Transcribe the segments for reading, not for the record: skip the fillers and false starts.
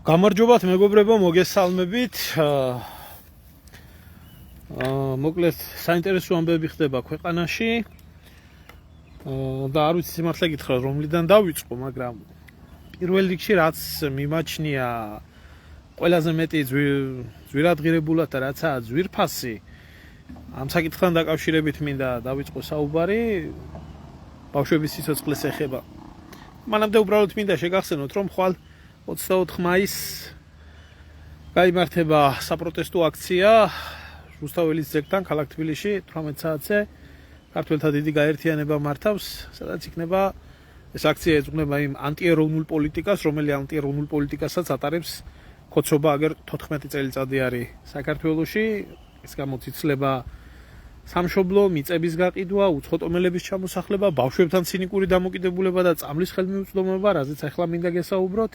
გამარჯობათ მეგობრებო, მოგესალმებით. მოკლედ საინტერესო ამბები ხდება ქვეყანაში. და არ ვიცი სიმართლე გითხრათ, რომლიდან დავიწყო, მაგრამ პირველ რიგში რაც მიმაჩნია ყველაზე მეტი ძვირადღირებულად და რაცაა ძვირფასი, ამ საკითხთან დაკავშირებით მინდა დავიწყო საუბარი, ბავშვების სიცოცხლეს ეხება. მანამდე უბრალოდ მინდა შეგახსენოთ, რომ ხვალ 24 მაისს გაიმართება საპროტესტო აქცია რუსთაველის ძეგლთან ქალაქ თბილისში 18 საათზე. ქართველთა დიდი გაერთიანება მართავს, სადაც იქნება ეს აქცია ეძღვნება იმ ანტიეროვნულ პოლიტიკას, რომელიც ანტიეროვნულ პოლიტიკასაც ატარებს ქოცობა აგერ 14 წელიწადი არის საქართველოში. ეს გამოიცლება სამშობლო, მიწების გაყიდვა, უცხოტომელების ჩამოსახლება, ბავშვებთან ცინიკური დამოკიდებულება და წამლის ხელმიუწვდომობა, რაზეც ახლა მინდა გესაუბროთ.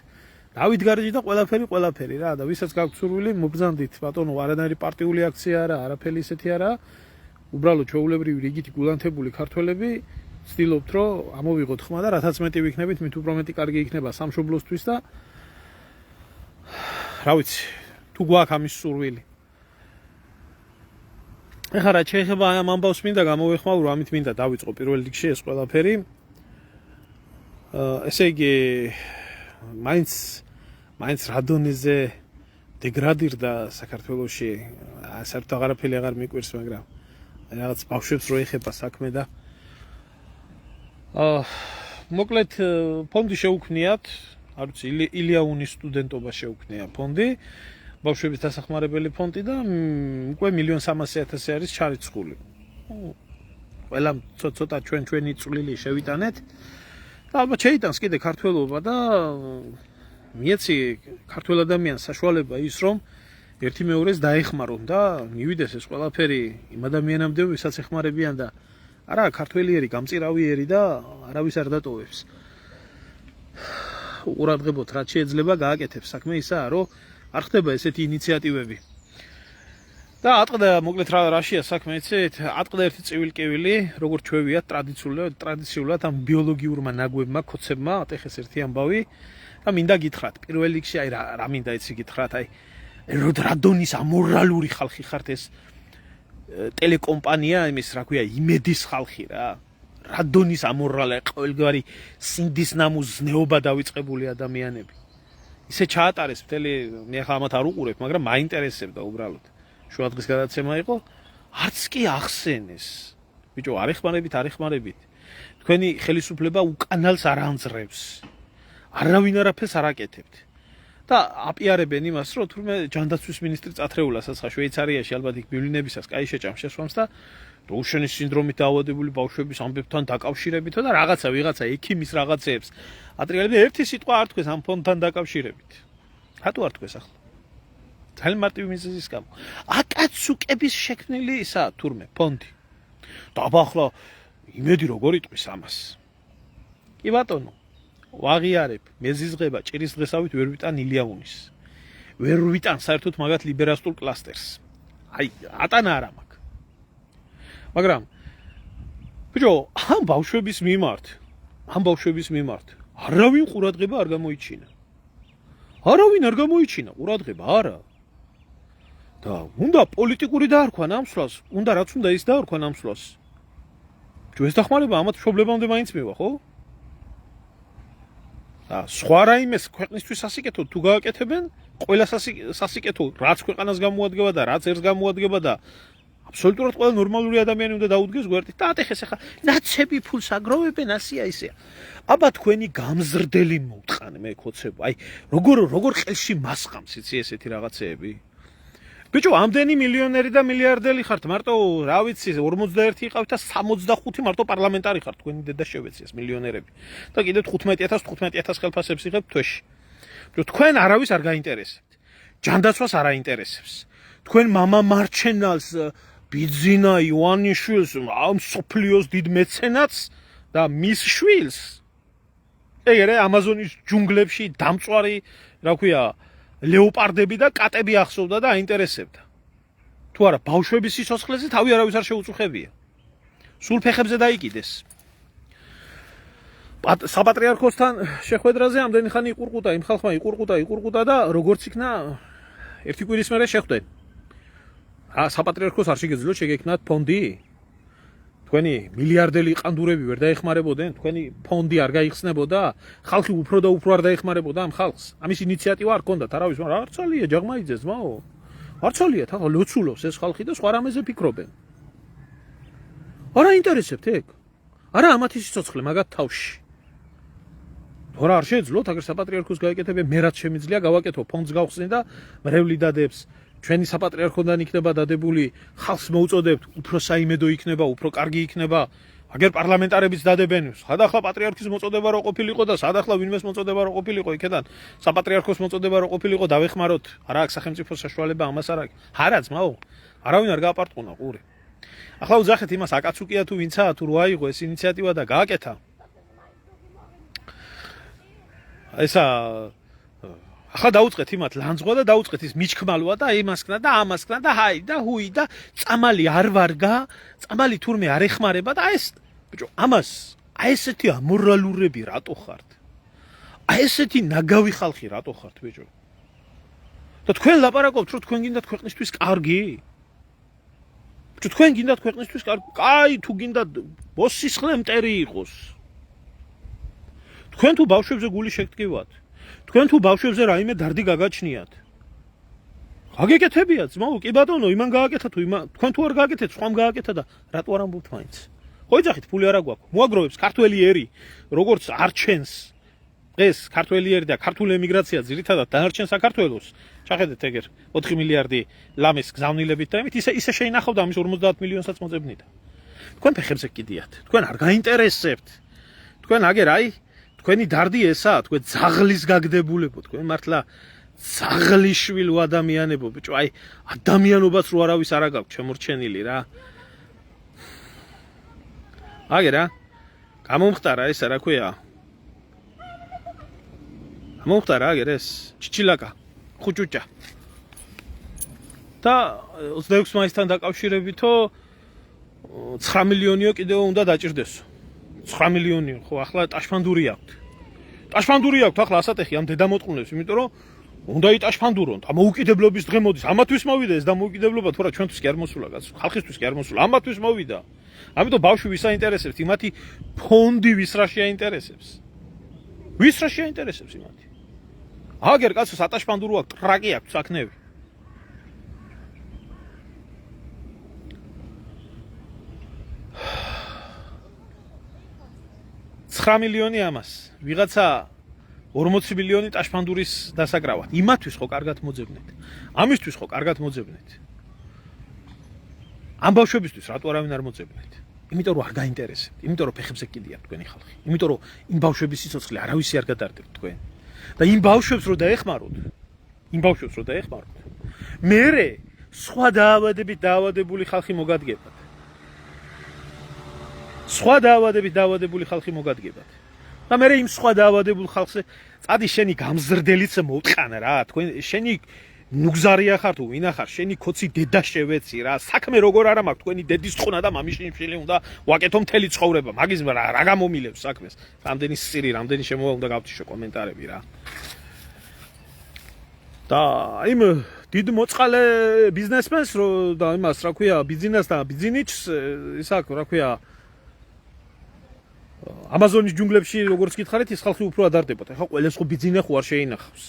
დავით გარეჯი და ყველაფერი რა და ვისაც გაქვთ სურვილი მობრძანდით ბატონო, არანაირი პარტიული აქცია არა, არაფერი ისეთი არა. უბრალოდ ჩვეულებრივი რიგითი გულანთებული ქართველები ვცდილობთ რომ ამოვიღოთ ხმა და რათაც მეტი ვიქნებით, მით უფრო მეტი კარგი იქნება სამშობლოსთვის და რა ვიცი, თუ გვაქვს ამის სურვილი. ეხლა რა შეიძლება ამ ამბავს მინდა გამოვეხმაურო, ამით მინდა დავიწყო პირველ რიგში ეს ყველაფერი. ესე იგი მაინც რა დონეზე დეგრადირდა საქართველოში, საერთოდ აღარაფერი აღარ მიკვირს, მაგრამ რაღაც ბავშვებს რო ეხება საქმე და მოკლედ ფონდი შეუქმნიათ, არ ვიცი, ილიაუნის სტუდენტობა შეუქმნია ფონდი, ბავშვების დასახმარებელი ფონდი და უკვე 1.300.000 არის ჩარიცხული. ყველა ცოტა ჩვენი წვლილი შევიტანეთ და ალბათ შეიტანს კიდე ქართველობა და მიეცი ქართველ ადამიანს საშუალება ის რომ ერთი მეორეს დაეხმარონ და მივიდეს ეს ყველაფერი იმ ადამიანამდე, ვისაც ეხმარებიან და არა ქართველიერი, გამწირავიერი და არავის არ დატოვებს. უყურადღებოთ, რაც შეიძლება გააკეთებს საქმე ისაა, რომ არ ხდება ესეთი ინიციატივები. და ატყდა მოკლედ რაშია საქმე, იცით? ატყდა ერთი წივილკივილი, როგორც ჩვევიათ ტრადიციულად ამ ბიოლოგიურმა ნაგვებმა, ქოცებმა, ატეხეს ერთი ამბავი და მინდა გითხრათ, პირველ რიგში აი რა მინდა იცი გითხრათ, აი რა დონის ამორალური ხალხი ხართ ეს ტელეკომპანია, იმის რა ქვია, იმედის ხალხი რა. რა დონის ამორალი, ყოველგვარი სინდის ნამუს ზნეობა დავიწყებული ადამიანები. ისე ჩაატარეს მთელი, მე ახლა ამათ არ უყურებ, მაგრამ მაინტერესებდა უბრალოდ. შუადღის გადაცემა იყო, არც კი ახსენეს. ბიჭო, არ ეხმარებით. თქვენი ხელისუფლება უკანალს არ ანძრევს. არავინ არაფერს არ აკეთებთ. და აპიარებენ იმას, რომ თურმე ჯანდაცვის მინისტრი წათრეულასაც შვეიცარიაში ალბათ იქ ბივლინებისას კაი შეჭამს შესვამს და როუშენის სინდრომით დაავადებული ბავშვების ამბებთან დაკავშირებით და ვიღაცა ექიმის რაღაცეებს ატრიალებდა ერთი სიტყვა არ თქვეს ამ ფონდთან დაკავშირებით. რატო არ თქვეს ახლა? ძალიან მარტივი მიზეზის გამო. აკაცუკების შექმნილი ისა თურმე ფონდი. და ახლა იმედი როგორ იტყვის ამას? კი ბატონო, ვაღიარებ, მეზიზღება ჭირის დღესავით ვერ ვიტან ილიაუნის. ვერ ვიტან საერთოდ მაგათ ლიბერასტულ კლასტერს. აი, ატანა არა მაქვს. მაგრამ ბიჭო, ამ ბავშვების მიმართ არავინ ყურადღება არ გამოიჩინა. ყურადღება არა. და უნდა პოლიტიკური დაარქვა ნამსვლას, უნდა რაც უნდა ის დაარქვა ნამსვლას. ეს დახმარება ამათ მშობლებამდე მაინც მივა, ხო? და სხვა რაიმეს ქვეყნისთვის სასიკეთო თუ გააკეთებენ, ყველა სასიკეთო რაც ქვეყანას გამოადგება და რაც ერთს გამოადგება და აბსოლუტურად ყველა ნორმალური ადამიანი უნდა დაუდგეს გვერდით და ატეხეს ახლა ნაცები ფულს აგროვებენ ასია ისეა. აბა თქვენი გამზრდელი მოვტყან მე ქოცება. აი როგორ ხელში მასყამს იცი ესეთი რაღაცეები? ბიჭო, ამდენი მილიონერი და მილიარდელი ხართ, მარტო რა ვიცი 41 იყავთ და 65 მარტო პარლამენტარი ხართ, თქვენი დედა შევეციეს მილიონერები. და კიდევ 15,000 ხელფასებს იღებთ თვეში. ბიჭო, თქვენ არავის არ გაინტერესებთ. ჯანდაცვას არ აინტერესებს. თქვენ მამა მარჩენალს, ბიძინა ივანიშვილს, ამ სოფლიოს დიდ მეცენატს და მის შვილს. ეგრე ამაზონის ჯუნგლებში დამწვარი, რა ქვია, ლეოპარდები და კატები ახსოვდა და აინტერესებდა. თუ არა, ბავშვების სიცოცხლეზე თავი არავის არ შეუწუხებია. სულ ფეხებზე დაიკიდეს. საპატრიარქოსთან შეხვედრაზე ამდენი ხანი იყურყუდა, იმ ხალხმა იყურყუდა და როგორც იქნა ერთი კვირის მერე შეხვდნენ. საპატრიარქოს არ შეგეძლოთ შეგექმნათ ფონდი? თქვენი მილიარდელი ყანდურები ვერ დაეხმარებოდნენ, თქვენი ფონდი არ გაიხსნებოდა, ხალხი უფრო და უფრო არ დაეხმარებოდა ამ ხალხს. ამის ინიციატივა არ ჰქონდათ, არავის, მაგრამ არ ცალია ჯაღმაიძეს, ძმაო. არ ცალია, თან ლოცულობს ეს ხალხი და სხვა რამეზე ფიქრობენ. არა ინტერესებთ ეგ? არა ამათი სიცოცხლე მაგათ თავში. თორა არ შეეძლოთ, აგერ საპატრიარქოს გაეკეთებენ, მე რაც შემიძლია გავაკეთო, ფონდს გავხსნი და მრევლი დადებს. ჩვენი საპატრიარქოდან იქნება დადებული, ხალხს მოუწოდებთ, უფრო საიმედო იქნება, უფრო კარგი იქნება. აგერ პარლამენტარებიც დადებენ, სადახლა პატრიარქის მოწოდება რო ყოფილიყო და სადახლა ვინმეს მოწოდება რო ყოფილიყო, იქედან საპატრიარქოს მოწოდება რო ყოფილიყო, დავეხმაროთ. არა აქვს სახელმწიფო საშუალება ამას არ აქვს. არა ძმაო, არავინ არ გააპარტყუნა ყური. ახლა უძახეთ იმას, აკაცუკია თუ ვინცაა, თუ რო აიღო ეს ინიციატივა და გააკეთა. ესა ახლა დაუწყეთ იმათ ლანძღვა და დაუწყეთ ის მიჩქმალვა და იმასკნა და ამასკნა და ჰაი და ჰუი და წამალი არ ვარგა, წამალი თურმე არ ეხმარება და ეს ბიჭო, ამას აი ესეთი ამორალურები რატო ხართ? აი ესეთი ნაგავი ხალხი რატო ხართ, ბიჭო? და თქვენ ლაპარაკობთ, რომ თქვენ გინდათ ქვეყნისთვის კარგი? ბიჭო, თქვენ გინდათ ქვეყნისთვის კარგი? კაი, თუ გინდათ მოსისხლე მტერი იყოს. თქვენ თუ ბავშვებზე გული შეგტკივათ? თქვენ თუ ბავშვებზე რაიმე დარდი გაგაჩნიათ? გაგეკეთებიათ, ძმაო, კი ბატონო, იმან გააკეთა თუ იმან, თქვენ თუ არ გააკეთეთ, სხვამ გააკეთა და რატო არ ამბობთ მაინც? ხო იძახით, ფული არა გვაქვს. მოაგროვებს ქართველი ერი, როგორც არჩენს ეს ქართველი ერი და ქართული ემიგრაცია ძირითადად დანარჩენ საქართველოს. ჩახედეთ ეგერ 4 მილიარდი ლამის გზავნილებით და იმით ისე შეინახავდა ამის 50 მილიონსაც მოძებნიდა. თქვენ ფეხებზე კიდიათ. თქვენ არ გაინტერესებთ. თქვენ აგერ აი თქვენი დარდი ესაა, თქვენ ძაღლის გაგდებულებო, თქვენ მართლა ძაღლიშვილ ადამიანებო, ბიჭო, აი ადამიანობაც რო არავის არ აგაქვთ შემორჩენილი რა. აგერ რა. გამომხტარა ესა რა ქვია? გამომხტარა აგერ ეს ჩიჩილაკა, ხუჭუჭა. და 26 მაისთან დაკავშირებითო 9 მილიონიო კიდევ უნდა დაჭირდესო. 9 მილიონი ხო ახლა ტაშფანდური აქვს. ტაშფანდური აქვს ახლა ასატეხი ამ დედამოტყუნებს, იმიტომ რომ უნდა იტაშფანდურონ. ამოუკიდებლობის დღე მოდის. ამათვის მოვიდა ეს დამოუკიდებლობა, თორა ჩვენთვის კი არ მოსულა, კაცო. ხალხისთვის კი არ მოსულა. ამათვის მოვიდა. ამიტომ ბავშვი ვის აინტერესებს? იმათი ფონდი ვის რა შეაინტერესებს? ვის რა შეაინტერესებს იმათი? აგერ კაცო სატაშფანდურო აქვს, ტრაკი აქვს, საკნევი. მილიონი ამას ვიღაცა 40 მილიონი ტაშფანდურის დასაკრავად. იმათვის ხო კარგად მოძებნეთ. ამისთვის ხო კარგად მოძებნეთ. ამ ბავშვებისთვის რატო არავინ არ მოძებნეთ? იმიტომ რომ არ გაინტერესებთ. იმიტომ რომ ფეხებზე კიდიათ თქვენი ხალხი. იმიტომ რომ იმ ბავშვების სიცოცხლე არავისი არ გადარდებთ თქვენ. და იმ ბავშვებს რო დაეხმაროთ, მერე სხვა დაავადებით დაავადებული ხალხი მოგადგებათ. სხვა დაავადებული ხალხი მოგადგებათ. და მე იმ სხვა დაავადებულ ხალხზე წადი შენი გამზრდელიც მოვტყან რა. თქვენ შენი ნუგზარია ხარ თუ ვინა ხარ? შენი ქოცი დედა შევეცი რა. საქმე როგორ არა მაქვს? თქვენი დედის წყונה და მამის შიმშილი უნდა ვაკეთო მთელი ცხოვრება. მაგის რა გამომილებს საქმეს? რამდენი სირი, რამდენი შემოვა უნდა გავთიშო კომენტარები რა. და იმ დიდ მოწყალე ბიზნესმენს და იმას რა ქვია, ბიზნეს და ბიზნიჩს ის აქვს რა ქვია ამაზონის ჯუნგლებში როგორც გითხარით, ის ხალხი უფრო ადარდებოდა. ეხლა ყველას ხო ბიზნე ხო არ შეინახავს.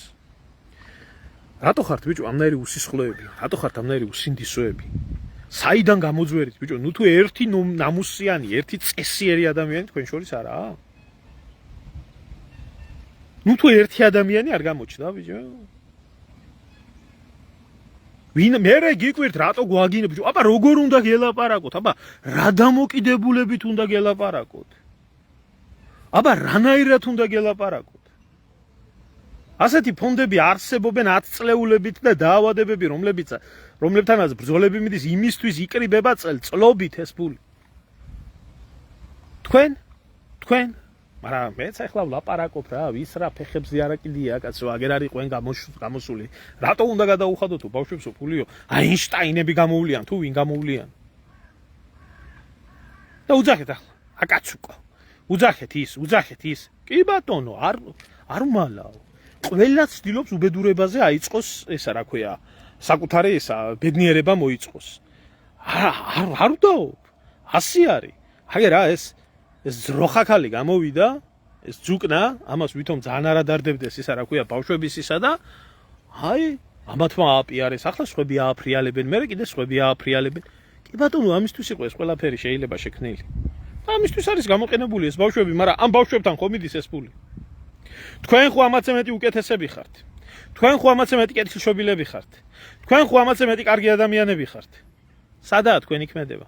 რატო ხართ ბიჭო ამნაირი უსისხლოები? რატო ხართ ამნაირი უსინდისოები? საიდან გამოძვერით ბიჭო? ნუ თუ ერთი ნამუსიანი, ერთი წესიერი ადამიანი თქვენ შორის არაა? ნუ თუ ერთი ადამიანი არ გამოჩნდა ბიჭო? ვინ მერე გიკვირთ რატო გვაგინე ბიჭო? აბა როგორ უნდა გელაპარაკოთ? აბა რა დამოკიდებულებით უნდა გელაპარაკოთ? აბა რანაირად უნდა გელაპარაკოთ? ასეთი ფონდები არსებობენ 10 წლეულებით და დაავადებები, რომლებთანაც ბრძოლები მიდის იმისთვის იკრიბება წლობით ეს ფული. თქვენ, მაგრამ მეც ახლა ვლაპარაკობ რა, ვის რა ფეხებზე არა კიდია, კაცო, აგერ არის ყვენ გამოსული. რატო უნდა გადაუხადო თუ ბავშვებსო ფულიო? აინშტაინები გამოვლიან თუ ვინ გამოვლიან? და უძახეთ ახლა, აკაცუკო. უძახეთ ის. კი ბატონო, არ უმალაო. ყველა ცდილობს უბედურებაზე აიწყოს ესა რა ქვია, საკუთარი ესა ბედნიერება მოიწყოს. არ ვდაობ. 100 არის. აი რა ეს ზროხაკალი გამოვიდა, ეს ძუკნა, ამას ვითომ ძალიან არადარდებდეს ისა რა ქვია, ბავშვების ისა და აი ამათმა ააპიარეს, ახლა სხვები ააფრიალებენ, მე კიდე სხვები ააფრიალებენ. კი ბატონო, ამისთვის იყო ეს ყველაფერი შეიძლება შექმნილი. და ამისთვის არის გამოყენებული ეს ბავშვები, მაგრამ ამ ბავშვებთან ხომ მიდის ეს ფული? თქვენ ხო ამაზე მეტი უკეთესები ხართ. თქვენ ხო ამაზე მეტი კეთილშობილები ხართ. თქვენ ხო ამაზე მეტი კარგი ადამიანები ხართ. სადაა თქვენი ქმედება?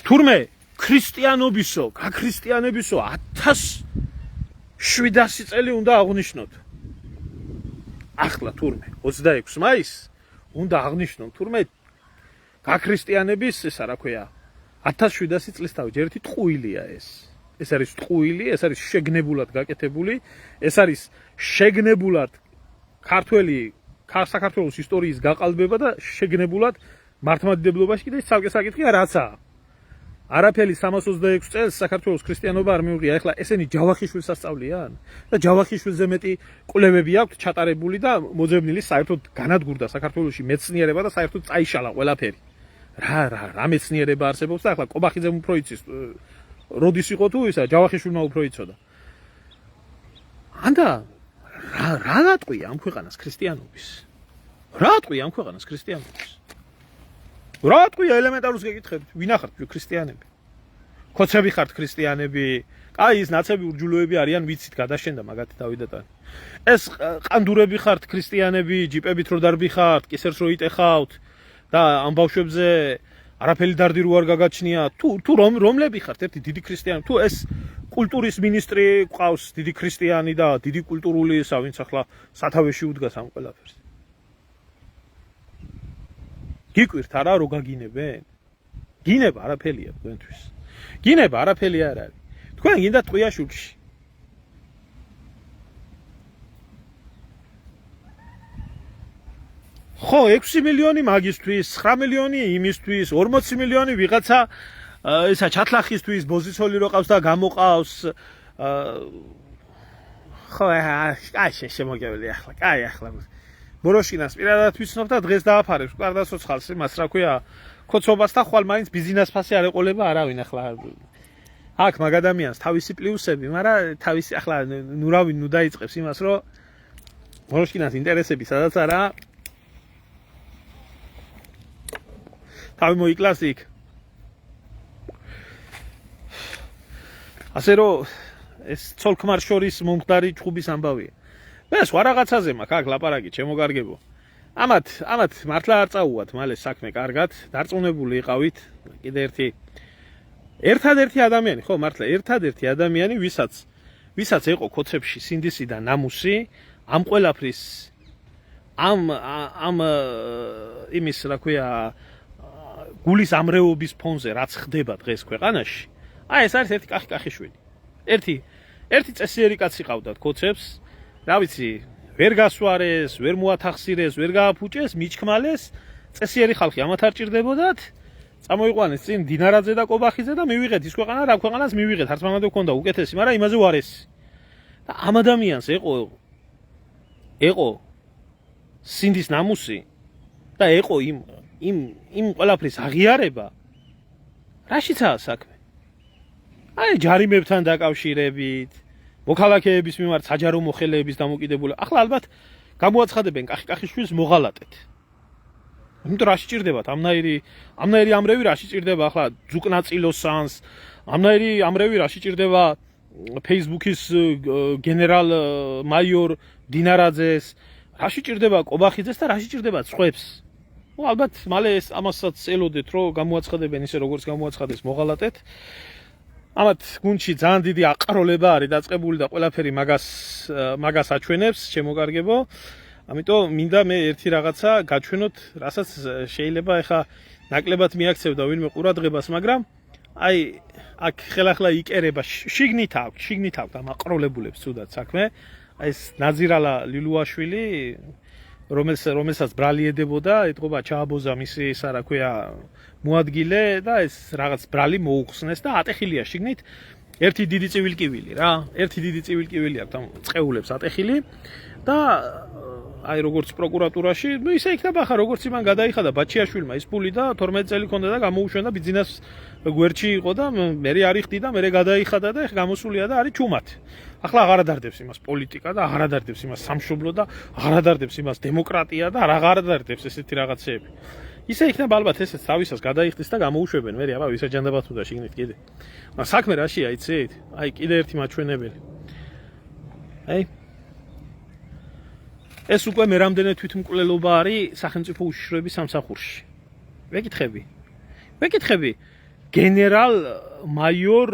თურმე ქრისტიანობისო, გაქრისტიანებისო 1700 წელი უნდა აღნიშნოთ. ახლა თურმე 26 მაისს უნდა აღნიშნოთ თურმე გაქრისტიანების ესა რა ქვია 1700 წლის თავი ერთი ტყუილია ეს. ეს არის ტყუილი, ეს არის შეგნებულად გაკეთებული, ეს არის შეგნებულად საქართველოს ისტორიის გაყალბება და შეგნებულად მართლმადიდებლობაში კიდე ცალკე საკითხია რაცაა. არაფერი 326 წელს საქართველოს ქრისტიანობა არ მიუღია. ეხლა ესენი ჯავახიშვილს ასწავლიან და ჯავახიშვილზე მეტი კვლევები აქვთ ჩატარებული და მოძებნილი საერთოდ განადგურდა საქართველოში მეცნიერება და საერთოდ წაიშალა ყველაფერი. რა მეცნიერება არსებობს და ახლა კობახიძემ უფრო იცის როდის იყო თუ ისა ჯავახიშვილმა უფრო იცოდა. ანდა რა ატყვია ამ ქვეყანას ქრისტიანობის? რა ატყვია ამ ქვეყანას ქრისტიანობის? რა ატყვია ელემენტარულს გეკითხებით, ვინ ახართ ქრისტიანები? ხოცები ხართ ქრისტიანები? აი ის ნაცები ურჯულოები არიან, ვიცით გადაშენდა მაგათი დავიდატანი. ეს ყანდურები ხართ ქრისტიანები, ჯიპებით რო დარბიხართ, კისერს რო იტეხავთ და ამ ბავშვებზე არაფერი დარდი რო არ გაგაჩნია, თუ რომლები ხართ ერთი დიდი ქრისტიანი, თუ ეს კულტურის მინისტრი ყავს დიდი ქრისტიანი და დიდი კულტურული ისა, ვინც ახლა სათავეში უდგას ამ ყველაფერს. გიკვირთ არა რო გაგინებენ? გინება არაფერია თქვენთვის. გინება არაფერი არ არის. თქვენ გინდა ტყვიაშურში. ხო 6 მილიონი მაგისთვის, 9 მილიონი იმისთვის, 40 მილიონი ვიღაცა ისა ჩათლახისთვის, ბოზიცოლი რო ყავს და გამოყავს. ხო აი შემოგეველი ახლა. კაი ახლა. ბოროშკინას პირადად ვიცნობ და დღეს დააფარებს ყარდასოცხალს იმას რა ქვია ქოცობას და ხვალ მაინც ბიზნეს ფასი არ ეყოლება არავინ ახლა აქ მაგ ადამიანს თავისი პლუსები, მაგრამ თავისი ახლა ნურავინ ნუ დაიწყებს იმას რომ ბოროშკინას ინტერესები სადაც არა თავი მოიკლას იქ. ასე რომ ეს ცოლ-ქმარ შორის მომხდარი ჭუბის ამბავია. მე სხვა რაღაცაზე მაქვს აქ ლაპარაკი ჩემო კარგებო. ამათ მართლა არ წაუვათ მალე საქმე კარგად, დარწმუნებული იყავით. კიდე ერთადერთი ადამიანი, ხო მართლა ერთადერთი ადამიანი, ვისაც იყო ქოცებში სინდისი და ნამუსი, ამ ყველაფრის ამ იმის რა ქვია გულის ამრეობის ფონზე რაც ხდება დღეს ქვეყანაში. აი ეს არის ერთი კახიშვილი. ერთი წესიერი კაცი ყავდათ ქოცებს. რა ვიცი, ვერ გასვარეს, ვერ მოათახსირეს, ვერ გააფუჭეს, მიჩქმალეს, წესიერი ხალხი ამათ არ ჭირდებოდათ. წამოიყვანეს წინ დინარაძე და კობახიძე და მივიღეთ ის ქვეყანა, რა ქვეყანას მივიღეთ, არც მანამდე გქონდა უკეთესი, მაგრამ იმაზე უარესი. და ამ ადამიანს იყო სინდის ნამუსი და იყო იმ ყველაფრის აღიარება. რაშიცაა საქმე? აი ჯარიმებთან დაკავშირებით მოქალაქეების მიმართ საჯარო მოხელეების დამოკიდებული. ახლა ალბათ გამოაცხადებენ კახიშვილს მოღალატეთ. იმიტომ რა სჭირდებათ ამნაირი ამრევი რა სჭირდება ახლა ძუკნაწილოსანს, ამნაირი ამრევი რა სჭირდება Facebook-ის გენერალ მაიორ დინარაძეს, რა სჭირდება კობახიძეს და რა სჭირდება ცხებს. ნუ ალბათ მალე ეს ამასაც ელოდეთ რომ გამოაცხადებენ ისე როგორც გამოაცხადეს მოღალატეთ. ამათ გუნდში ძალიან დიდი აყროლება არის დაწყებული და ყველაფერი მაგას აჩვენებს, შემოგარგებო. ამიტომ მინდა მე ერთი რაღაცა გაჩვენოთ, რასაც შეიძლება ეხა ნაკლებად მიაქცევდა ვინმე ყურადღებას, მაგრამ აი აქ ხელახლა იკერება შიგნით აქვს ამ აყროლებულებს თუდად საქმე. აი ეს ნაძირალა ლილუაშვილი რომელსაც ბრალი ედებოდა, ეთყობა ჩააბოზა მისი ისა რა ქვია მოადგილე და ეს რაღაც ბრალი მოუხსნეს და ატეხილია შიგნით ერთი დიდი ცივილკივილი რა. ერთი დიდი ცივილკივილი აქვს ამ წყეულებს ატეხილი და აი როგორც პროკურატურაში, ну ისე იქნება ხა როგორც იმან გადაიხადა ბაჩიაშვილმა ის ფული და 12 წელი ქონდა და გამოუშვენდა ბიზნეს გვერდში იყო და მე არიხდი და მე გადაიხადა და ეხ გამოსულია და არის ჩუმად. ახლა აღარ ადარდებს იმას პოლიტიკა და აღარ ადარდებს იმას სამშობლო და აღარ ადარდებს იმას დემოკრატია და აღარ ადარდებს ესეთი რაღაცეები. ისე იქნება ალბათ ესეც თავისას გადაიხდის და გამოუშვებენ მე აბა ვისაჯანდებათ თუ და შიგნით კიდე. მაგრამ საქმე რაშია იცით? აი კიდე ერთი მაჩვენებელი. აი ეს უკვე მე რამდენი თვითმკვლელობა არის სახელმწიფო უშიშროების სამსახურში. ვეკითხები გენერალ მაიორ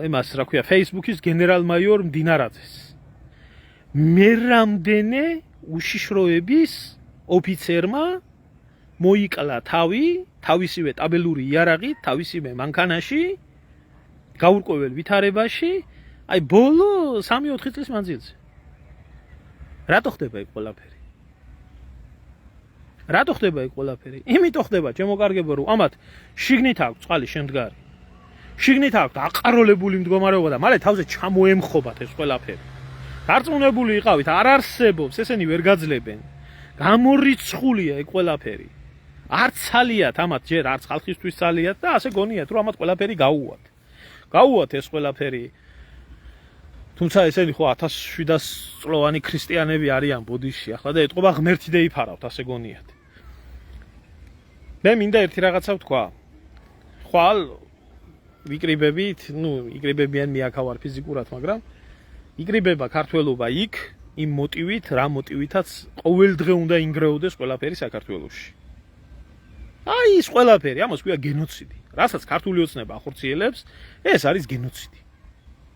იმას რა ქვია Facebook-ის გენერალ მაიორ მდინარაძეს. მე რამდენი უშიშროების ოფიცერმა მოიკლა თავისივე ტაბელური იარაღით, თავისივე მანქანაში, გაურკვეველ ვითარებაში, აი ბოლო 3-4 წლის მანძილზე. რატო ხდება ეგ ყველაფერი? იმიტომ ხდება, ჩემო კარგებო, რომ ამათ შიგნით აქვს წყალი შემდგარი. შიგნით აქვს აყაროლებული მდგომარეობა და მალე თავზე ჩამოემხობათ ეს ყველაფერი. დარწმუნებული იყავით, არ არსებობს, ესენი ვერ გაძლებენ. გამორიცხულია ეგ ყველაფერი. არც ცალიათ ამათ ჯერ არც ხალხისთვის ცალიათ და ასე გონიათ, რომ ამათ ყველაფერი გაუვათ. გაუვათ ეს ყველაფერი. თუმცა ესენი ხო 1700 წლოვანი ქრისტიანები არიან ბოდიში ახლა და ეთყობა ღმერთი დაიფარავთ, ასე გონიათ. მე მინდა ერთი რაღაცა ვთქვა. ხვალ ვიკრიბებით, იკრიბებიან მიაქავარ ფიზიკურად, მაგრამ იკრიბება ქართველობა იქ იმ მოტივით, რა მოტივითაც ყოველდღე უნდა ინგრეოდეს ყველაფერი საქართველოში. აი ის ყველაფერი, ამას ქვია გენოციდი. რასაც ქართული ოცნება ახორციელებს, ეს არის გენოციდი.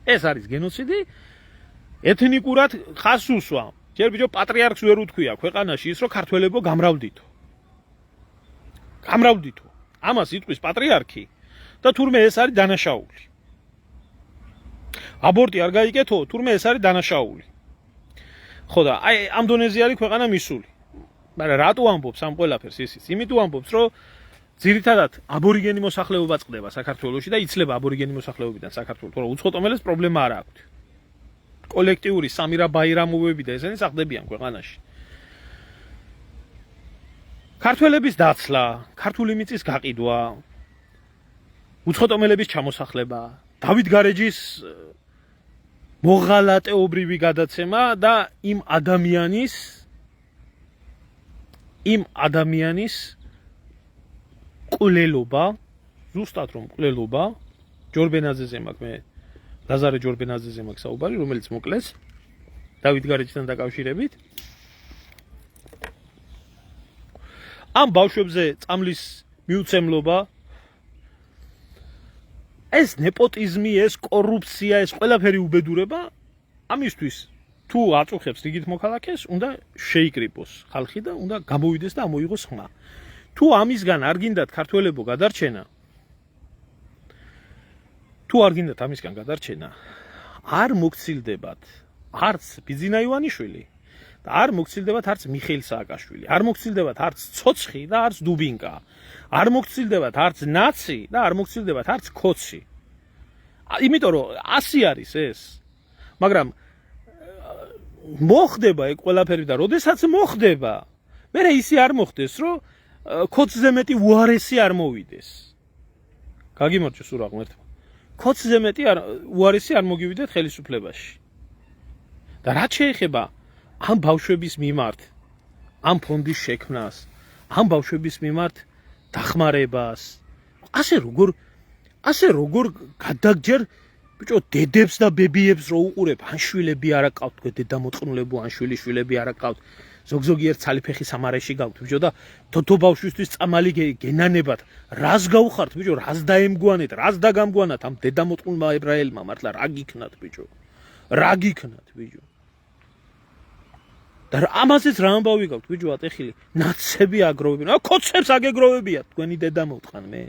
ეს არის გენოციდი. ეთნიკურად ხას უსვა. ჯერ ბიჭო პატრიარქს ვერ უთქვია ქვეყანაში ის, რომ ქართველებო გამრავდითო. ამას იტყვის პატრიარქი და თურმე ეს არის დანაშაული. აბორტი არ გაიკეთო, თურმე ეს არის დანაშაული. ხო და აი ამ დონეზე არის ქვეყანა მისული. მაგრამ რატო ამბობს ამ ყველაფერს ისიც? იმიტომ ამბობს, რომ ძირითადად აბორიგენი მოსახლეობა წყდება საქართველოში და იცლება აბორიგენი მოსახლეობიდან საქართველოს, თორემ უცხოტომელეს პრობლემა არ აქვს. კოლექტიური სამირა ბაირამოვები და ესენი სახლდებიან ქვეყანაში. ქართველების დაცლა, ქართული მიწის გაყიდვა, უცხოტომელების ჩამოსახლება, დავით გარეჯის მოღალატეობრივი გადაცემა და იმ ადამიანის ყვლელობა, ზუსტად რომ ყვლელობა, ჯორბენაძეზე მაქვს მე, ლაზარე ჯორბენაძეზე მაქვს საუბარი, რომელიც მოკლეს დავით გარეჯთან დაკავშირებით. ამ ბავშვებზე წამლის მიუცემლობა, ეს ნეპოტიზმი, ეს კორუფცია, ეს ყველაფერი უბედურება, ამისთვის თუ აწუხებს რიგით მოქალაქეს, უნდა შეიკრიბოს ხალხი და უნდა გამოვიდეს და ამოიღოს ხმა. თუ ამისგან არ გინდათ ქართველებო გადარჩენა, არ მოგცილდებათ არც ბიძინა ივანიშვილი და არ მოგცილდებათ არც მიხეილ სააკაშვილი, არ მოგცილდებათ არც ცოცხი და არც დუბინკა, არ მოგცილდებათ არც ნაცი და არ მოგცილდებათ არც ქოცი. იმიტომ რომ ასე არის ეს. მაგრამ მოხდება ეგ ყველაფერი და როდესაც მოხდება, მე ისე არ მოხდეს, რომ ქოცზე მეტი უარესი არ მოვიდეს. გაგიმორჩა სურა ღმერთმა. ქოცზე მეტი უარესი არ მოგივიდეთ ხელისუფლებაში. და რაც შეეხება ამ ბავშვების მიმართ, ამ ფონდის შექმნას, ამ ბავშვების მიმართ დახმარებას, ასე როგორ გადაგჯერ ბიჭო დედებს და ბებიებს რო უყურებ, ან შვილები არ აკავთ, თქვენ დედამოწყნულებო, ან შვილები არ აკავთ. ზოგ-ზოგიერთ ცალიფეხი სამარეში გაქვთ ბიჭო და თოთო ბავშვისთვის წამალი გენანებათ. რას გავხართ ბიჭო, რას დაემგვანეთ, რას დაგამგვანათ ამ დედამოწყნულმა ებრაელმა მართლა რა გიქნათ ბიჭო. და ამაზეც რა ამბავი გაქვთ ბიჭო ატეხილი, ნაცები აგროვებიან. ქოცებს აგეგროვებიათ თქვენი დედა მოტყან მე.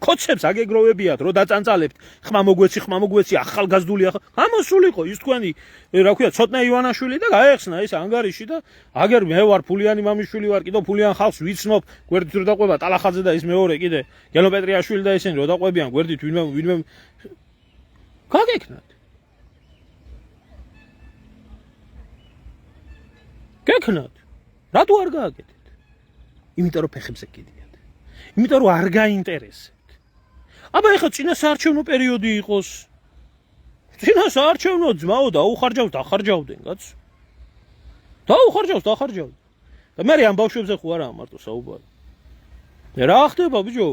კოცებს აგეგროვებიათ, რომ დაწანწალებთ, ხმა მოგვეცი, ახალგაზრდული გამოსულიყო ის თქვენი, რა ქვია, ცოტნე ივანაშვილი და გაეხსნა ის ანგარიში და აგერ მე ვარ ფულიანი მამიშვილი ვარ, კიდო ფულიან ხალხს ვიცნობ, გვერდით რო დაყვება ტალახაძე და ის მეორე კიდე, გელო პეტრიაშვილი და ისინი რო დაყვებიან გვერდით ვინმე გაგეკნათ. გეკნათ. რატო არ გააკეთეთ? იმიტომ რომ ფეხებზე კიდიათ. იმიტომ რომ არ გაინტერესებთ. აბა ეხლა წინა საარჩევნო პერიოდი იყოს. წინა საარჩევნო ძმაო დაუხარჯავთ, ახარჯავდნენ კაც. დაუხარჯავთ. და მე ამ ბავშვებზე ხო არა მარტო საუბარი. რა ხდება ბიჭო?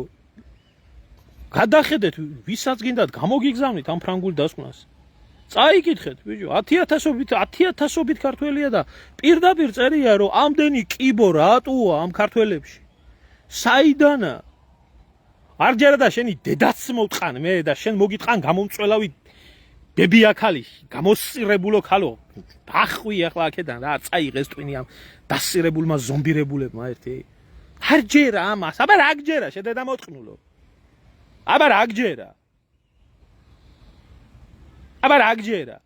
გადახედეთ ვისაც გინდათ გამოგიგზავნით ამ ფრანგულ დასკვნას. წაიკითხეთ ბიჭო 10,000-ობით ქართველია და პირდაპირ წერია რომ ამდენი კიბო რატოა ამ ქართველებში. საიდანა? არ ჯერა და შენი დედაც მოვტყან მე და შენ მოგიტყან გამომწველავი ბებიაქალი, გამოსწირებულო ქალო. დახვი ახლა აქედან რა წაიღეს ტვინი ამ დასწირებულმა ზომბირებულებმა ერთი. არ ჯერა ამას, აბა რა გჯერა შედედა მოტყნულო. აბა რა გჯერა? აბა რა გჯერა?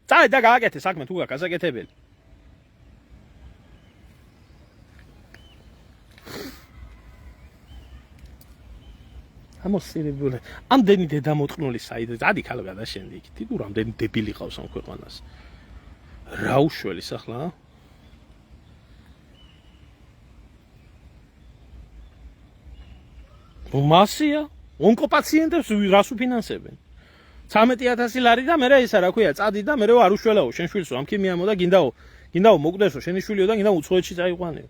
წაი და გააკეთე საქმე თუ გაქვს გასაკეთებელი. ამოსწირებული. ამდენი დედამოტყნული საიდე, ადი ქალო გადაშენდი იქ. თუ რამდენი დებილი ყავს ამ ქვეყანას. რა უშველის ახლა? მასია? ონკოპაციენტებს რას უფინანსებენ? 13,000 ლარი და მე ისა რა ქვია, წადი და მე არ უშველაო, შენ შვილსო, ამ ქიმიამო და გინდაო მოგდესო, შენი შვილიო და გინდა უცხოეთში წაიყვანეო.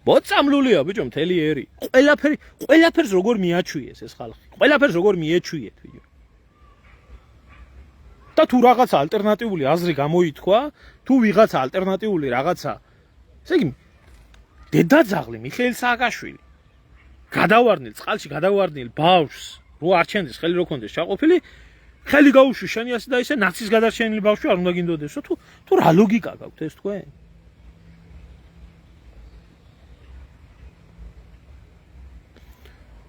ბოწამლულია ბიჭო მთელი ერი. ყველაფერს როგორ მიაჩვიეს ეს ხალხი. ყველაფერს როგორ მიეჩვიეთ ბიჭო. და თუ რაღაცა ალტერნატიული აზრი გამოითქვა, თუ ვიღაცა ალტერნატიული რაღაცა, ესე იგი დედაძაღლი მიხეილ სააკაშვილი გადავარდნილ წყალში გადავარდნილ ბავშვს რო არჩენდეს ხელი რო კონდეს ჩაყოფილი ხელი გაუშვი შენი ასე და ისე ნაცის გადარჩენილი ბავშვი არ უნდა გინდოდესო თუ რა ლოგიკა გაქვთ ეს თქვენ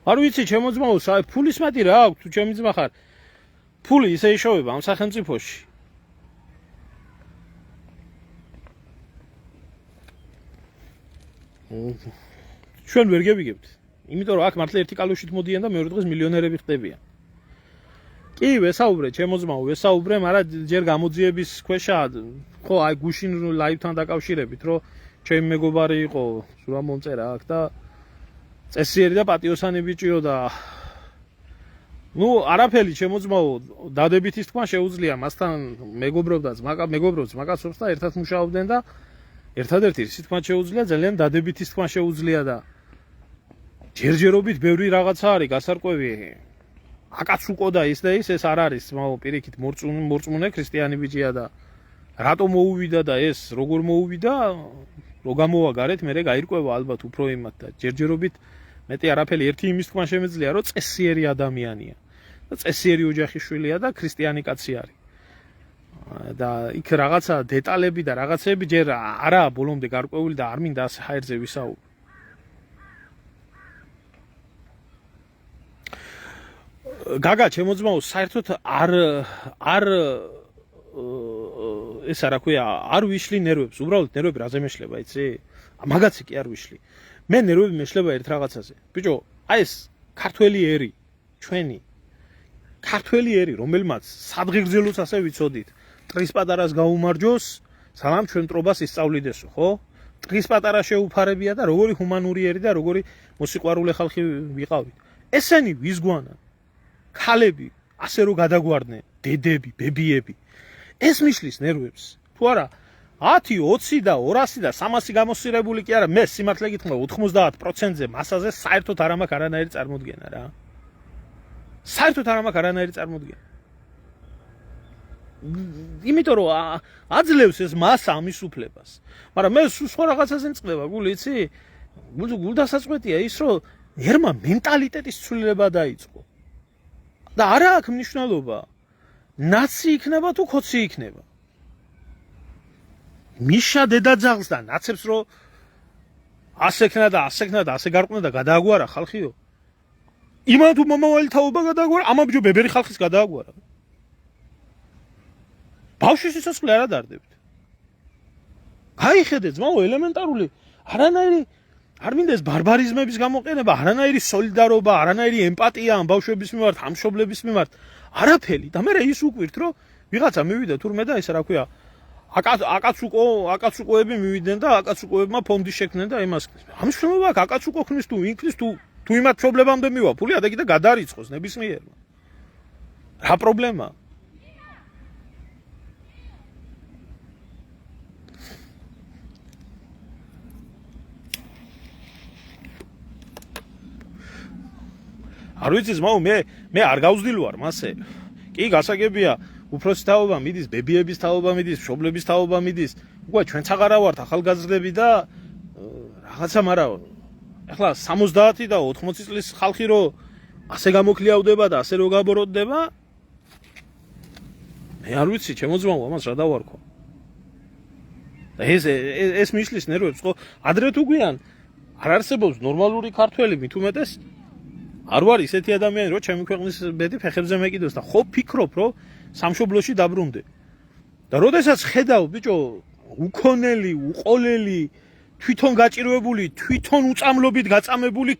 არ ვიცი ჩემო ძმაო ფულის მეტი რა აქვს თუ ჩემი ძმა ხარ ფული ისე იშოვება ამ სახელმწიფოში ჩვენ ვერ გევიგებთ იმიტომ რომ აქ მართლა ერთი კალოშით მოდიან და მეორე დღეს მილიონერები ხდებიან. კი, ვესაუბრე, ჩემო ძმაო, ვესაუბრე, მაგრამ ჯერ გამოძიების ქვეშა, ხო, აი გუშინ ლაივთან დაკავშირებით, რომ ჩემი მეგობარი იყო, სულ მომწერა აქ და წესიერი და პატიოსანი ბიჭიო და ნუ არაფერი ჩემო ძმაო, დადებით ის თქვა შეუძლია, მასთან მეგობრობდაც, მეგობრობს, მაგაცობს და ერთად მუშაობდნენ და ერთადერთი ის თქვა შეუძლია, ძალიან დადებით ის თქვა შეუძლია და ჯერჯერობით ბევრი რაღაცა არის გასარკვევი. აკაც უკო და ის ეს არ არის, მაო პირიქით მორწმუნე ქრისტიანი ბიჭია და რატო მოუვიდა და ეს როგორ მოუვიდა, რო გამოვა გარეთ, მე გაირკვევა ალბათ უფრო იმათ და ჯერჯერობით მეტი არაფერი ერთი იმის თქვა შემეძლია, რომ წესიერი ადამიანია და წესიერი ოჯახის შვილია და ქრისტიანი კაცი არის. და იქ რაღაცა დეტალები და რაღაცები ჯერ არაა ბოლომდე გარკვეული და არ მინდა ასე ჰაერზე ვისაუბრო. გაგა ჩემო ძმაო საერთოდ არ ესა რა ქვია არ ვიშლი ნერვებს უბრალოდ ნერვები რაზე მეშლება იცი მაგაცი კი არ ვიშლი მე ნერვები მეშლება ერთ რაღაცაზე ბიჭო აი ეს ქართველი ერი ჩვენი ქართველი ერი რომელმაც სადღეგრძელოც ასე ვიცოდით ტრის პატარას გაუმარჯოს სალამ ჩვენ მტრობას ისწავლიდესო ხო ტრის პატარა შეუფარებია და როგორი ჰუმანური ერი და როგორი მოსიყვარულე ხალხი ვიყავით ესენი ვისგვანან ქალები ასე რომ გადაგვარდნენ დედები ბებიები ეს მიშლის ნერვებს თუ არა 10 20 და 200 და 300 გამოსწირებული კი არა მე სიმართლე გითხრა 90%-ზე მასაზე საერთოდ არ მაქვს არანაირი წარმოდგენა რა საერთოდ არ მაქვს არანაირი წარმოდგენა იმიტომ რომ აძლევს ეს მასა ამის უფლებას მაგრამ მე სხვა რაღაცაზე მწყდება გული იცი გულდასაწყვეტია ის რომ ერმა მენტალიტეტის ცვლილება დაიწყო და არა აქვს მნიშვნელობა ნაცი იქნება თუ ქოცი იქნება მიშა დედაძაღლს და ნაცებს რომ ასექნა და ასე გარყვნა და გადააგვარა ხალხიო იმან თუ მომავალი თაობა გადააგვარა, ამა ბიჭო ბებერი ხალხის გადააგვარა. ბავშვის სიცოცხლე არ ადარდებთ. გაიხედე ძმაო ელემენტარული, არანაირი არ მინდა ეს ბარბარიზმების გამოყენება, არანაირი სოლიდარობა, არანაირი ემპათია ამ ბავშვების მიმართ, ამ მშობლების მიმართ, არაფერი. და მე ის უკვირთ, რომ ვიღაცა მივიდა თურმე და ესე რა ქვია, აკაცუკოები მივიდნენ და აკაცუკოებმა ფონდი შექმნენ და იმას. ამ შრომობა აქვს აკაცუკო ხმის თუ ინქნის თუ იმათ მშობლებამდე მივა, ფული ადა კიდე გადარიცხოს ნებისმიერმა. რა პრობლემაა? არ ვიცი ძმაო, მე არ გავზრდილ ვარ მასე. კი, გასაგებია, უფროსის თაობა მიდის, ბებიების თაობა მიდის, მშობლების თაობა მიდის. უკვე ჩვენც აღარა ვართ ახალგაზრდები და რაღაცა, მაგრამ ეხლა 70 და 80 წლის ხალხი რო ასე გამოქლიავდება და ასე რო გაბოროტდება, მე არ ვიცი, ჩემო ძმაო, ამას რა დავარქვა. და ეს მიშლის ნერვებს ხო ადრე თუ გვიან არ არსებობს ნორმალური ქართველი, მით უმეტეს არ ვარ ისეთი ადამიანი, რომ ჩემი ქვეყნის ბედი ფეხებზე მეკიდოს და ხო ფიქრობ, რომ სამშობლოში დაბრუნდე. და როდესაც ხედავ, ბიჭო, უქონელი, უყოლელი, თვითონ გაჭირვებული, თვითონ უწამლობით გაწამებული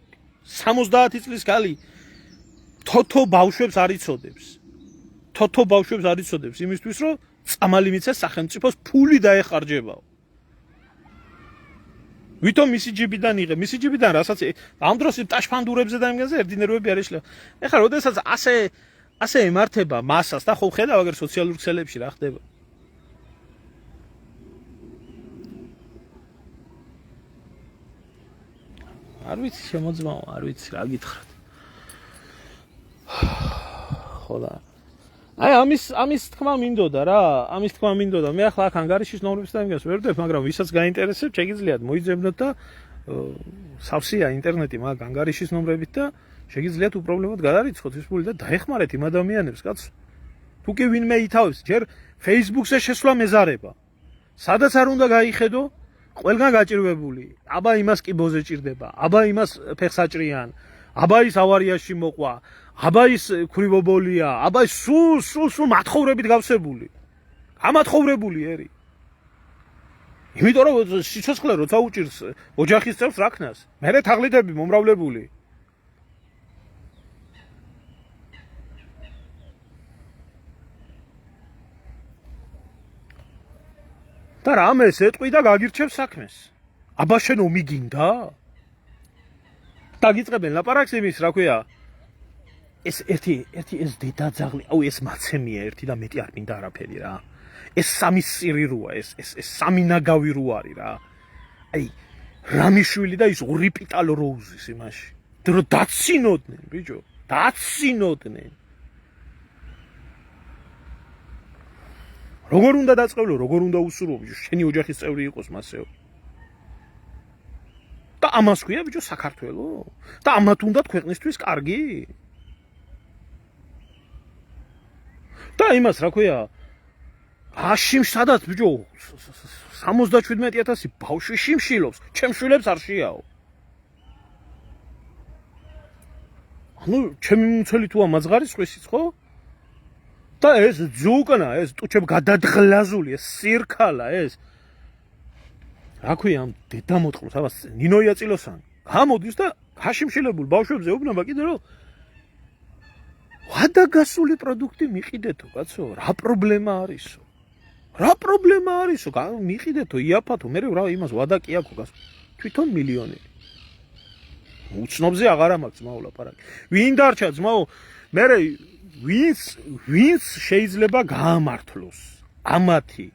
70 წლის ქალი თოთო ბავშვებს არ იცოდებს. თოთო ბავშვებს არ იცოდებს იმისთვის, რომ წამალი მიცეს სახელმწიფოს ფული დაეხარჯებაო. ვითომ მისი ჯიბიდან იღე, მისი ჯიბიდან რასაც ამ დროს ტაშფანდურებზე და იმგენზე ერთი ნერვები არ ეშლება. ეხლა როდესაც ასე ემართება მასას და ხო ხედავ აგერ სოციალურ ქსელებში რა ხდება. არ ვიცი შემოძმაო, არ ვიცი რა გითხრათ. ხოლა აი ამის თქმა მინდოდა რა, ამის თქმა მინდოდა. მე ახლა აქ ანგარიშის ნომრებს და იმას ვერ ვდებ, მაგრამ ვისაც გაინტერესებს, შეგიძლიათ მოიძებნოთ და სავსეა ინტერნეტი მაგ ანგარიშის ნომრებით და შეგიძლიათ უპრობლემოდ გადარიცხოთ ის ფული და დაეხმარეთ იმ ადამიანებს, კაცო. თუ კი ვინმე ითავებს, ჯერ Facebook-ზე შესვლა მეზარება. სადაც არ უნდა გაიხედო, ყველგან გაჭირვებული. აბა იმას კი ბოზე ჭირდება, აბა იმას ფეხს აჭრიან, აბა ის ავარიაში მოყვა. აბა ის ქრივობოლია, აბა სულ მათხოვრებით გავსებული. გამათხოვრებული ერი. იმიტომ რომ სიცოცხლე როცა უჭირს ოჯახის წევრს რაქნას, მერე თაღლითები მომრავლებული. და რამეს ეტყვი და გაგირჩევს საქმეს. აბა შენ ომი გინდა? დაგიწყებენ ლაპარაკს იმის, რა ქვია? ეს ერთი ეს დედაძაღლი, აუ ეს მაცემია ერთი და მეტი არ მინდა არაფერი რა. ეს სამი სირი როა, ეს სამი ნაგავი რო არის რა. აი რამიშვილი და ის ორი პიტალო როუზის იმაში. დრო დაცინოდნენ, ბიჭო, დაცინოდნენ. როგორ უნდა დაწყევლო, როგორ უნდა უსურვო, ბიჭო, შენი ოჯახის წევრი იყოს მასეო. და ამას ქვია, ბიჭო, საქართველო? და ამათ უნდა ქვეყნისთვის კარგი? და იმას რა ქვია? აშიმ სადაც ბიჭო 77,000 ბავშვი შიმშილობს, ჩემს შვილებს არ შეაო. ანუ ჩემი მუცელი თუ ამაძღარისყვის ხო? და ეს ძუკნა, ეს ტუჩებ გადადღლაზული, ეს სირქალა, ეს რა ქვია ამ დედამოწყლოს, აბა ნინოია წილოსან. გამოდის და გაშიმშილებულ ბავშვებზე უბნება კიდე რომ ვადაგასული პროდუქტი მიყიდეთო, კაცო, რა პრობლემა არისო? რა პრობლემა არისო? მიყიდეთო, იაფათო, მე რა იმას ვადა კი აქვს გას. თვითონ მილიონერი. უცნობზე აღარ ამაქვს ძმაო ლაპარაკი. ვინ დარჩა ძმაო? მე ვინც შეიძლება გაამართლოს ამათი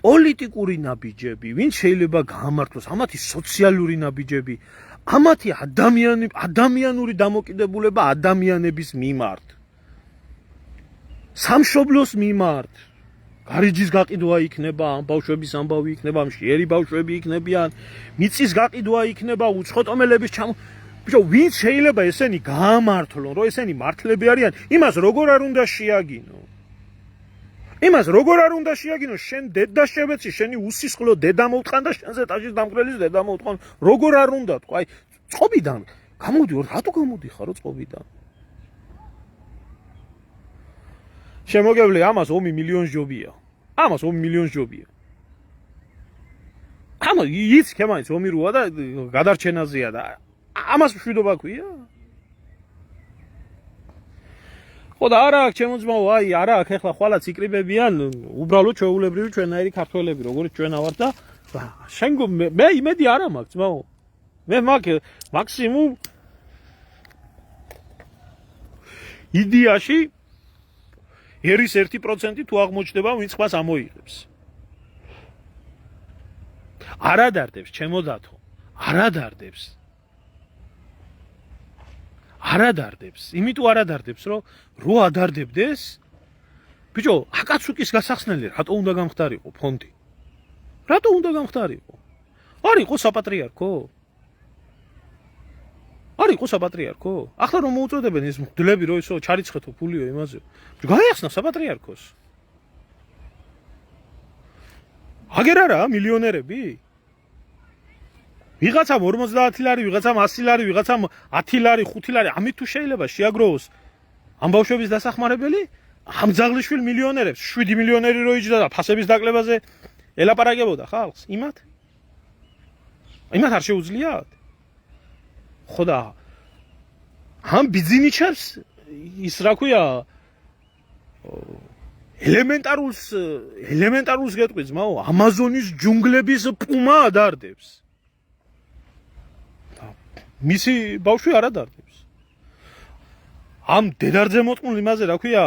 პოლიტიკური ნაბიჯები, ვინ შეიძლება გაამართლოს ამათი სოციალური ნაბიჯები, ამათი ადამიანური დამოკიდებულება ადამიანების მიმართ. სამშობლოს მიმართ. გარიჯის გაყიდვა იქნება, ამ ბავშვების ამბავი იქნება, მშიერი ბავშვები იქნებიან, მიწის გაყიდვა იქნება, უცხოტომელების ბიჭო, ვინც შეიძლება ესენი გაამართლონ, რომ ესენი მართლები არიან, იმას როგორ არ უნდა შეაგინო? იმას როგორ არ უნდა შეაგინო? შენ დედაშევეცი, შენი უსისხლო დედა მოუტყან და შენზე ტაჟის დამკვრელის დედა მოუტყან. როგორ არ უნდა თქვა? აი, წყობიდან გამოდიო, რატო გამოდიხარო წყობიდან? შემოგევლე ამას 2 მილიონი ჯობია. ამას 2 მილიონი ჯობია. ამას იცი ქემაიც ომი როა და გადარჩენაზეა და ამას მშვიდობა ქვია? ხო და არა აქვს ჩემო ძმაო, აი არა აქვს ეხლა ხვალაც იკრიბებიან უბრალოდ ჩვეულებრივი ჩვენაირი ქართველები, როგორც ჩვენა ვართ და შენ მე იმედი არა მაქვს ძმაო. მე მაქსიმუმ იდეაში ერის 1% თუ აღმოჩნდება, ვინც ხმას ამოიღებს. არა დარდებს, ჩემო დათო. არა დარდებს. არა დარდებს. იმიტომ არა დარდებს, რომ რო ადარდებდეს, ბიჭო, აკაცუკის გასახსნელი რატო უნდა გამხდარიყო ფონდი? რატო უნდა გამხდარიყო? არ იყო საპატრიარქო? არ იყო საპატრიარქო? ახლა რომ მოუწოდებენ ეს მღვდლები რო ისო ჩარიცხეთო ფულიო იმაზე. გაიხსნა საპატრიარქოს. აგერ არა მილიონერები? ვიღაცამ 50 ლარი, ვიღაცამ 100 ლარი, ვიღაცამ 10 ლარი, 5 ლარი, ამით თუ შეიძლება შეაგროვოს ამ ბავშვების დასახმარებელი, ამ ძაღლიშვილ მილიონერებს 7 მილიონერი რო იჯდა და ფასების დაკლებაზე ელაპარაკებოდა ხალხს, იმათ არ შეუძლიათ? ხო და ამ ბიზნიჩებს ის რა ქვია ელემენტარულს გეტყვი ძმაო, ამაზონის ჯუნგლების პუმა ადარდებს. მისი ბავშვი არ ადარდებს. ამ დედარძე მოწყმულ იმაზე რა ქვია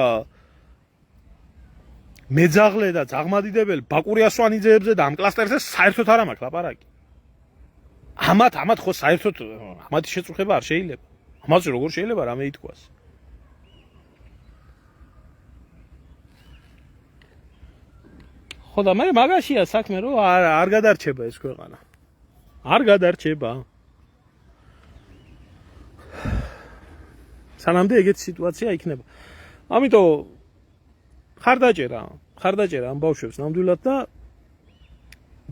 მეძაღლე და ძაღმადიდებელ ბაკურიასვანიძეებზე და ამ კლასტერზე საერთოდ არ მაქვს ლაპარაკი. ამათ ხო საერთოდ ამათი შეწუხება არ შეიძლება. ამაზე როგორ შეიძლება რამე ითქვას? ხო და მე მაგაშია საქმე რომ არ გადარჩება ეს ქვეყანა. არ გადარჩება. სანამდე ეგეთი სიტუაცია იქნება. ამიტომ ხარდაჭერა ამ ბავშვებს ნამდვილად და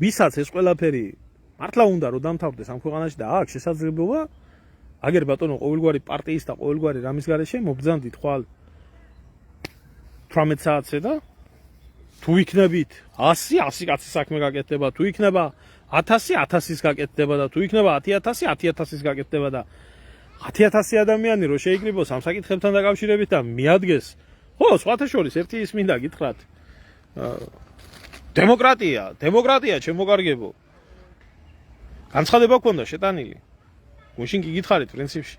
ვისაც ეს ყველაფერი მართლა უნდა რომ დამთავრდეს ამ ქვეყანაში და აქვს შესაძლებლობა, აგერ ბატონო ყოველგვარი პარტიის და ყოველგვარი რამის გარეშე მობრძანდით ხვალ 18 საათზე და თუ იქნებით 100 კაცის საქმე გაკეთდება, თუ იქნება 1000-1000-ის გაკეთდება და თუ იქნება 10,000-10,000-ის გაკეთდება და 10,000 ადამიანი რო შეიკრიბოს ამ საკითხებთან დაკავშირებით და მიადგეს, ხო, სხვათა შორის ერთი ის მინდა გითხრათ. დემოკრატია შემოგარგებო. განცხადება გქონდა შეტანილი. გუშინ კი გითხარით პრინციპში.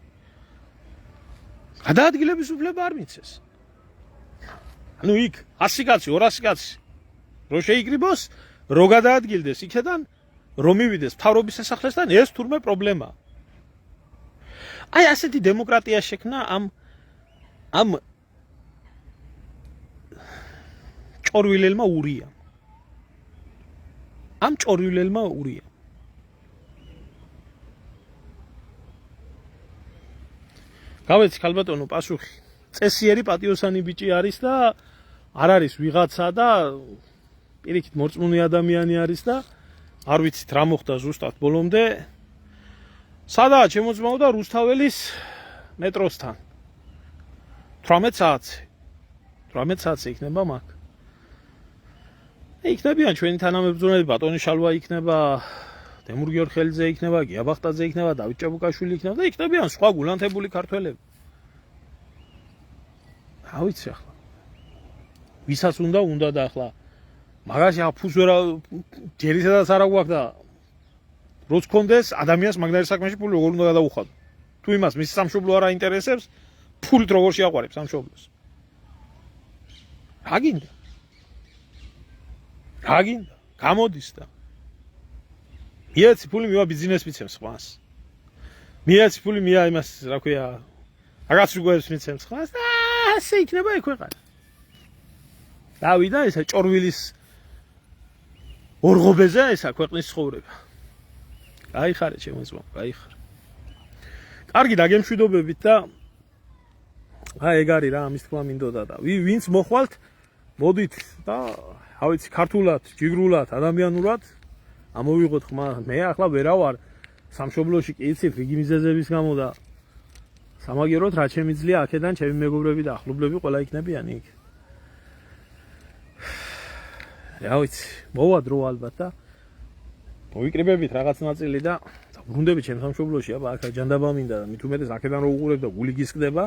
გადაადგილების უფლება არ მიცეს. ანუ იქ 100 კაცი, 200 კაცი რო შეიკრიბოს, რო გადაადგილდეს იქიდან, რომ მივიდეს მთავრობის სასახლესთან, ეს თურმე პრობლემაა. აი ასეთი დემოკრატია შექმნა ამ ჭორვილელმა ურია. ამ ჭორვილელმა ურია. გავეცი ხალბატონო პასუხი. წესიერი პატიოსანი ბიჭი არის და არ არის ვიღაცა და პირიქით მორწმუნე ადამიანი არის და არ ვიცით რა მოხდა ზუსტად ბოლომდე. სადაა ჩემო ძმაო და რუსთაველის მეტროსთან 18 საათზე იქნება მაგ. იქნებიან ჩვენი თანამებრძოლები, ბატონი შალვა იქნება, დემურ გიორხელიძე იქნება, გია ბახტაძე იქნება, დავით ჭაბუკაშვილი იქნება და იქნებიან სხვა გულანთებული ქართველები. რა ვიცი ახლა. ვისაც უნდა და ახლა მაგაში აფუს ვერა ჯერისადაც არა გვაქვს და როც კონდეს ადამიანს მაგნაირ საქმეში ფული როგორ უნდა გადაუხადო. თუ იმას მის სამშობლო არ აინტერესებს, ფულით როგორ შეაყვარებს სამშობლოს. რა გინდა? გამოდის და მიეცი ფული მივა ბიზნეს მიცემს ხვას. მიეცი ფული მია იმას რა ქვია რაღაც უგებს მიცემს ხვას და ასე იქნება ეგ ქვეყანა. დავიდა ესა ჭორვილის ორღობეზე ესა ქვეყნის ცხოვრება. გაიხარე ჩემო ძმაო, გაიხარე. კარგი დაგემშვიდობებით და აი ეგ არის რა ამის თქმა მინდოდა და ვინც მოხვალთ მოდით და რა ვიცი ქართულად, ჯიგრულად, ადამიანურად ამოვიღოთ ხმა. მე ახლა ვერა ვარ სამშობლოში კი იცით რიგი მიზეზების გამო და სამაგიეროდ რა შემიძლია აქედან ჩემი მეგობრები და ახლობლები ყველა იქნებიან იქ. რა ვიცი, მოვა დრო ალბათ და მოვიკრიბებით რაღაც ნაწილი და ბრუნდებით ჩემ სამშობლოში, აბა აქ აჯანდაბა მინდა და მით უმეტეს აქედან რო უყურებ და გული გისკდება.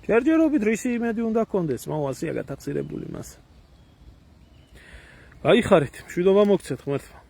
ჯერჯერობით რისი იმედი უნდა გქონდეს, მოასია გათახსირებული მას. გაიხარეთ, მშვიდობა მოგცეთ ღმერთმა.